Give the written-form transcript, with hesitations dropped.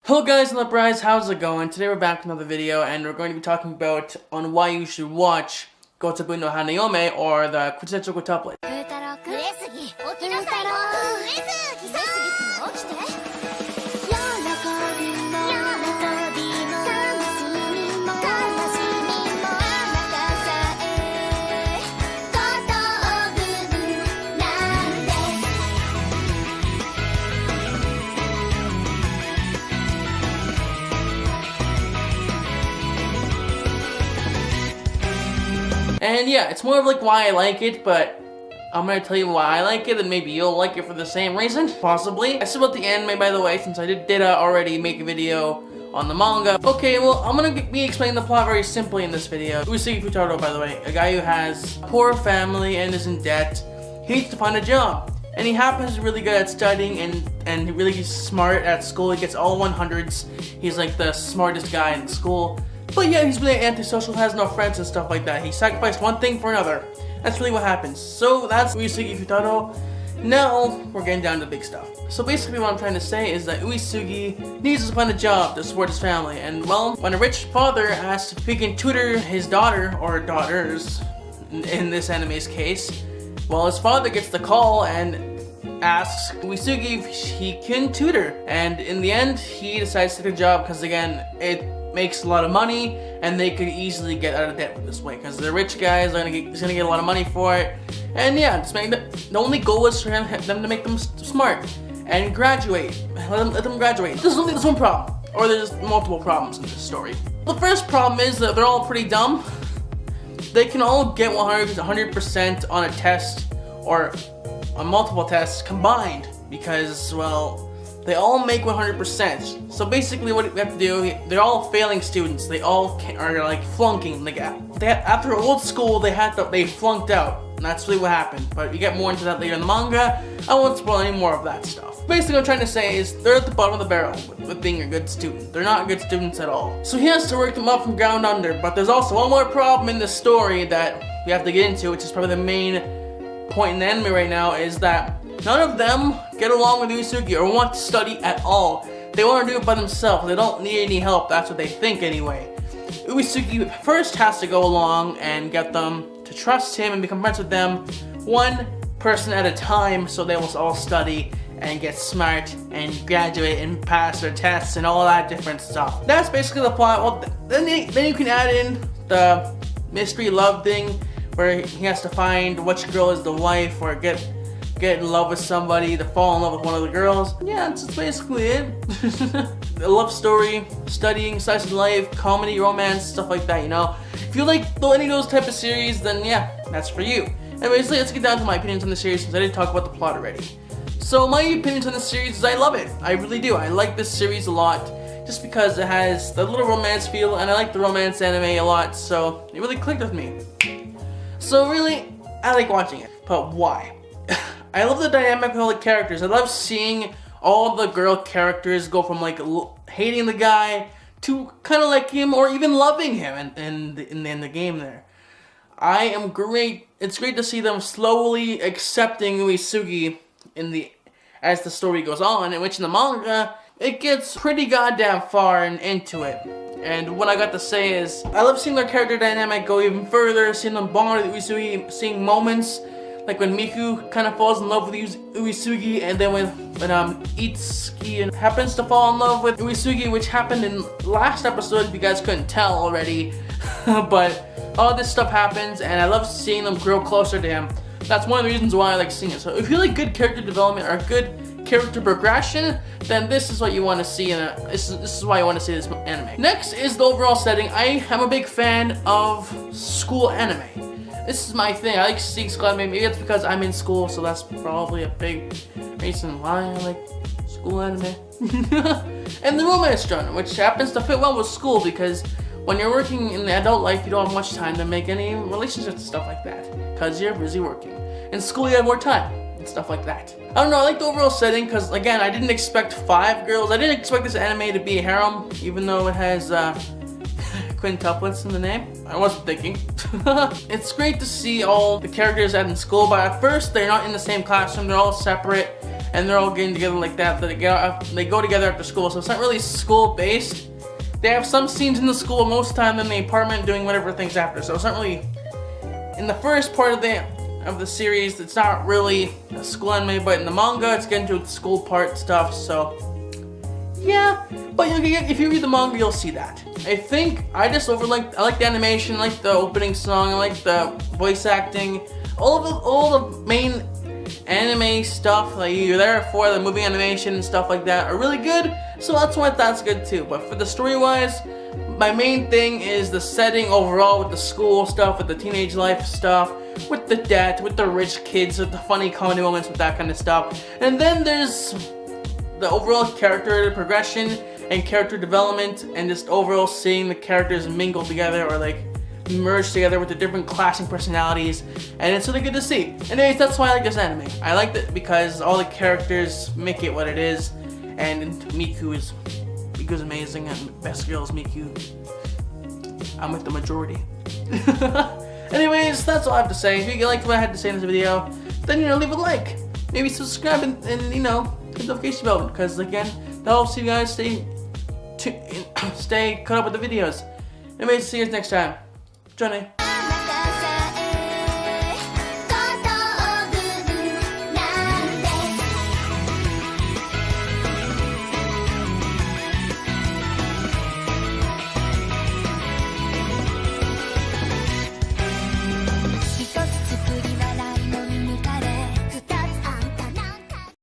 Hello guys, AnimeUpRise, how's it going? Today we're back with another video and we're going to be talking about on why you should watch Go-toubun No Hanayome or the quintessential quintuplet. And yeah, it's more of like why I like it, but I'm gonna tell you why I like it, and maybe you'll like it for the same reason, possibly. I said about the anime, by the way, since I did already make a video on the manga. Okay, well, I'm gonna be explaining the plot very simply in this video. Usugi Futaro, by the way, a guy who has a poor family and is in debt. He needs to find a job, and he happens to be really good at studying and really smart at school. He gets all 100s. He's like the smartest guy in school. But yeah, he's really antisocial, has no friends and stuff like that. He sacrificed one thing for another. That's really what happens. So that's Usugi Futaro. Now, we're getting down to big stuff. So basically what I'm trying to say is that Uisugi needs to find a job to support his family. And well, when a rich father asks if he can tutor his daughter, or daughters, in this anime's case, well, his father gets the call and asks Uisugi if he can tutor. And in the end, he decides to take the job because, again, it makes a lot of money, and they could easily get out of debt with this way because the rich guys are he's gonna get a lot of money for it. And yeah, the only goal is for them to make them smart and graduate. Let them graduate. There's only this one problem, or there's multiple problems in this story. The first problem is that they're all pretty dumb. They can all get 100% on a test or on multiple tests combined because, well, they all make 100%. So basically what we have to do, they're all failing students. They all are like flunking. Like after old school, they flunked out. And that's really what happened. But you get more into that later in the manga. I won't spoil any more of that stuff. Basically what I'm trying to say is they're at the bottom of the barrel with being a good student. They're not good students at all. So he has to work them up from ground under. But there's also one more problem in the story that we have to get into, which is probably the main point in the anime right now, is that none of them get along with Uisugi or want to study at all. They want to do it by themselves. They don't need any help. That's what they think anyway. Uisugi first has to go along and get them to trust him and become friends with them one person at a time, so they will all study and get smart and graduate and pass their tests and all that different stuff. That's basically the plot. Well, then you can add in the mystery love thing where he has to find which girl is the wife or get in love with somebody, to fall in love with one of the girls. Yeah, that's basically it. A love story, studying, slice of life, comedy, romance, stuff like that, you know. If you like any of those type of series, then yeah, that's for you. Anyways, let's get down to my opinions on the series since I didn't talk about the plot already. So my opinions on the series is I love it. I really do. I like this series a lot just because it has the little romance feel, and I like the romance anime a lot, so it really clicked with me. So really, I like watching it. But why? I love the dynamic of all the characters. I love seeing all the girl characters go from like hating the guy to kind of like him or even loving him in the game there. I am great. It's great to see them slowly accepting Uisugi as the story goes on, in which in the manga it gets pretty goddamn far and into it. And what I got to say is I love seeing their character dynamic go even further, seeing them bond with Uisugi, seeing moments like when Miku kind of falls in love with Uisugi, and then when Itsuki happens to fall in love with Uisugi, which happened in last episode if you guys couldn't tell already. But all this stuff happens, and I love seeing them grow closer to him. That's one of the reasons why I like seeing it. So if you like good character development or good character progression, then this is what you want to see this is why you want to see this anime. Next is the overall setting. I am a big fan of school anime. This is my thing. I like seeing school anime. Maybe it's because I'm in school, so that's probably a big reason why I like school anime. And the romance genre, which happens to fit well with school because when you're working in the adult life, you don't have much time to make any relationships and stuff like that because you're busy working. In school, you have more time and stuff like that. I don't know, I like the overall setting because, again, I didn't expect 5 girls. I didn't expect this anime to be a harem, even though it has quintuplets in the name. I wasn't thinking. It's great to see all the characters in school, but at first they're not in the same classroom. They're all separate, and they're all getting together like that. They go together after school, so it's not really school-based. They have some scenes in the school, most of the time in the apartment doing whatever things after, so it's not really... In the first part of the series, it's not really a school anime, but in the manga, it's getting to the school part stuff, so... Yeah, but if you read the manga, you'll see that. I think I just I like the animation, I like the opening song, I like the voice acting, all the main anime stuff that you're there for, the movie animation and stuff like that are really good, so that's why that's good too. But for the story-wise, my main thing is the setting overall with the school stuff, with the teenage life stuff, with the debt, with the rich kids, with the funny comedy moments, with that kind of stuff. And then there's the overall character progression and character development, and just overall seeing the characters mingle together or like merge together with the different clashing personalities, and it's really good to see. Anyways, that's why I like this anime. I liked it because all the characters make it what it is, and Miku's amazing, and best girl is Miku. I'm with the majority. Anyways, that's all I have to say. If you liked what I had to say in this video, then leave a like, maybe subscribe, and hit the notification bell, because again, that helps you guys stay caught up with the videos. Anyways, see you guys next time. Johnny.